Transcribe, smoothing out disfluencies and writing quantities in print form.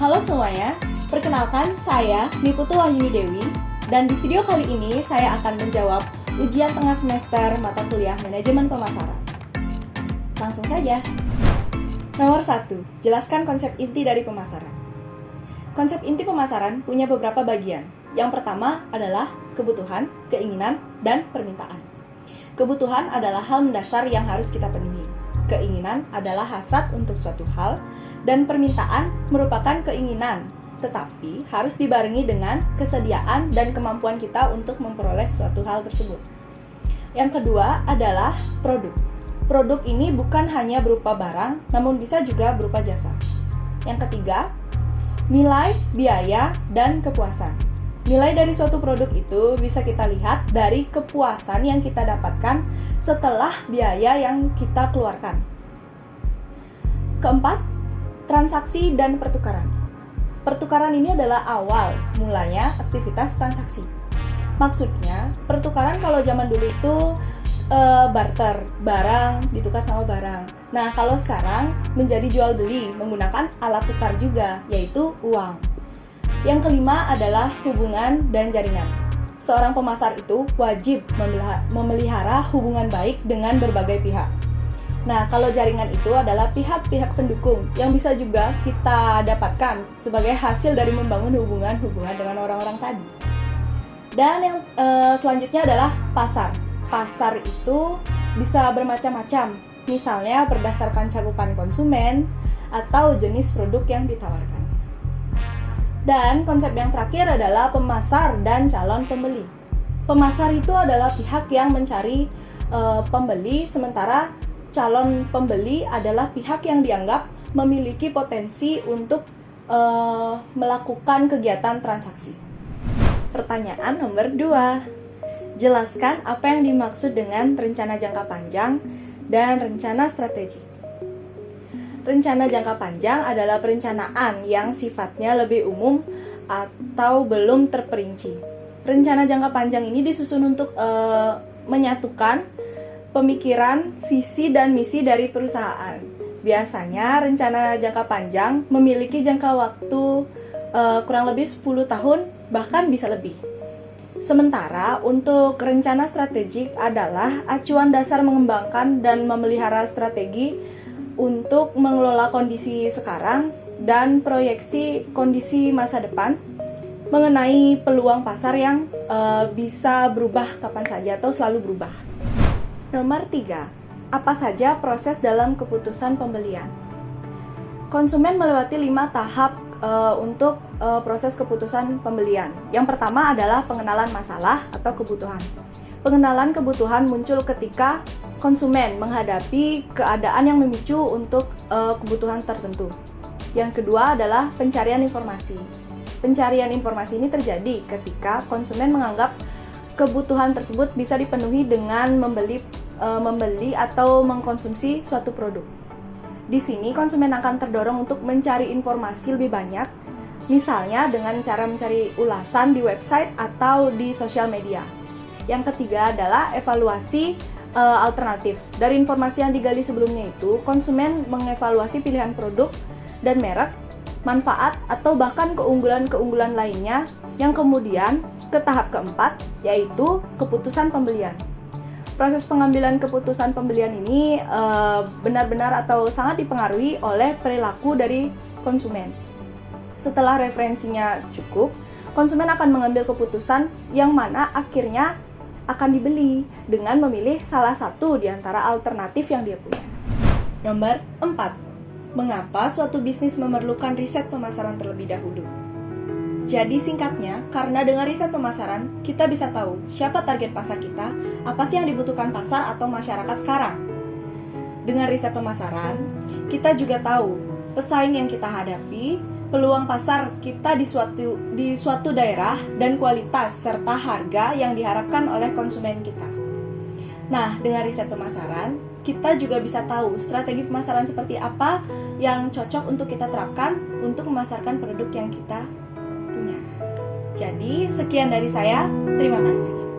Halo semuanya, perkenalkan saya Niputu Wahyuni Dewi, dan di video kali ini saya akan menjawab ujian tengah semester mata kuliah Manajemen Pemasaran. Langsung saja. Nomor 1, jelaskan konsep inti dari pemasaran. Konsep inti pemasaran punya beberapa bagian. Yang pertama adalah kebutuhan, keinginan, dan permintaan. Kebutuhan adalah hal mendasar yang harus kita penuhi. Keinginan adalah hasrat untuk suatu hal, dan permintaan merupakan keinginan, tetapi harus dibarengi dengan kesediaan dan kemampuan kita untuk memperoleh suatu hal tersebut. Yang kedua adalah produk. Produk ini bukan hanya berupa barang, namun bisa juga berupa jasa. Yang ketiga, nilai, biaya, dan kepuasan. Nilai dari suatu produk itu bisa kita lihat dari kepuasan yang kita dapatkan setelah biaya yang kita keluarkan. Keempat, transaksi dan pertukaran. Pertukaran ini adalah awal mulanya aktivitas transaksi. Maksudnya, pertukaran kalau zaman dulu itu barter, barang ditukar sama barang. Nah, kalau sekarang menjadi jual beli menggunakan alat tukar juga, yaitu uang. Yang kelima adalah hubungan dan jaringan. Seorang pemasar itu wajib memelihara hubungan baik dengan berbagai pihak. Nah, kalau jaringan itu adalah pihak-pihak pendukung yang bisa juga kita dapatkan sebagai hasil dari membangun hubungan dengan orang-orang tadi. Dan yang selanjutnya adalah pasar. Pasar itu bisa bermacam-macam, misalnya berdasarkan cakupan konsumen atau jenis produk yang ditawarkan. Dan konsep yang terakhir adalah pemasar dan calon pembeli. Pemasar itu adalah pihak yang mencari pembeli, sementara calon pembeli adalah pihak yang dianggap memiliki potensi untuk melakukan kegiatan transaksi. Pertanyaan nomor 2. Jelaskan apa yang dimaksud dengan rencana jangka panjang dan rencana strategik. Rencana jangka panjang adalah perencanaan yang sifatnya lebih umum atau belum terperinci. Rencana jangka panjang ini disusun untuk menyatukan pemikiran, visi, dan misi dari perusahaan. Biasanya rencana jangka panjang memiliki jangka waktu kurang lebih 10 tahun, bahkan bisa lebih. Sementara untuk rencana strategik adalah acuan dasar mengembangkan dan memelihara strategi untuk mengelola kondisi sekarang dan proyeksi kondisi masa depan mengenai peluang pasar yang bisa berubah kapan saja atau selalu berubah. Nomor 3. Apa saja proses dalam keputusan pembelian? Konsumen melewati 5 tahap untuk proses keputusan pembelian. Yang pertama adalah pengenalan masalah atau kebutuhan. Pengenalan kebutuhan muncul ketika konsumen menghadapi keadaan yang memicu untuk kebutuhan tertentu. Yang kedua adalah pencarian informasi. Pencarian informasi ini terjadi ketika konsumen menganggap kebutuhan tersebut bisa dipenuhi dengan membeli atau mengkonsumsi suatu produk. Di sini konsumen akan terdorong untuk mencari informasi lebih banyak, misalnya dengan cara mencari ulasan di website atau di sosial media. Yang ketiga adalah evaluasi alternatif. Dari informasi yang digali sebelumnya itu, konsumen mengevaluasi pilihan produk dan merek, manfaat, atau bahkan keunggulan-keunggulan lainnya, yang kemudian ke tahap keempat, yaitu keputusan pembelian. Proses pengambilan keputusan pembelian ini benar-benar atau sangat dipengaruhi oleh perilaku dari konsumen. Setelah referensinya cukup, konsumen akan mengambil keputusan yang mana akhirnya akan dibeli dengan memilih salah satu di antara alternatif yang dia punya. Nomor 4. Mengapa suatu bisnis memerlukan riset pemasaran terlebih dahulu? Jadi singkatnya, karena dengan riset pemasaran, kita bisa tahu siapa target pasar kita, apa sih yang dibutuhkan pasar atau masyarakat sekarang. Dengan riset pemasaran, kita juga tahu pesaing yang kita hadapi, peluang pasar kita di suatu daerah, dan kualitas serta harga yang diharapkan oleh konsumen kita. Nah, dengan riset pemasaran, kita juga bisa tahu strategi pemasaran seperti apa yang cocok untuk kita terapkan untuk memasarkan produk yang kita punya. Jadi, sekian dari saya. Terima kasih.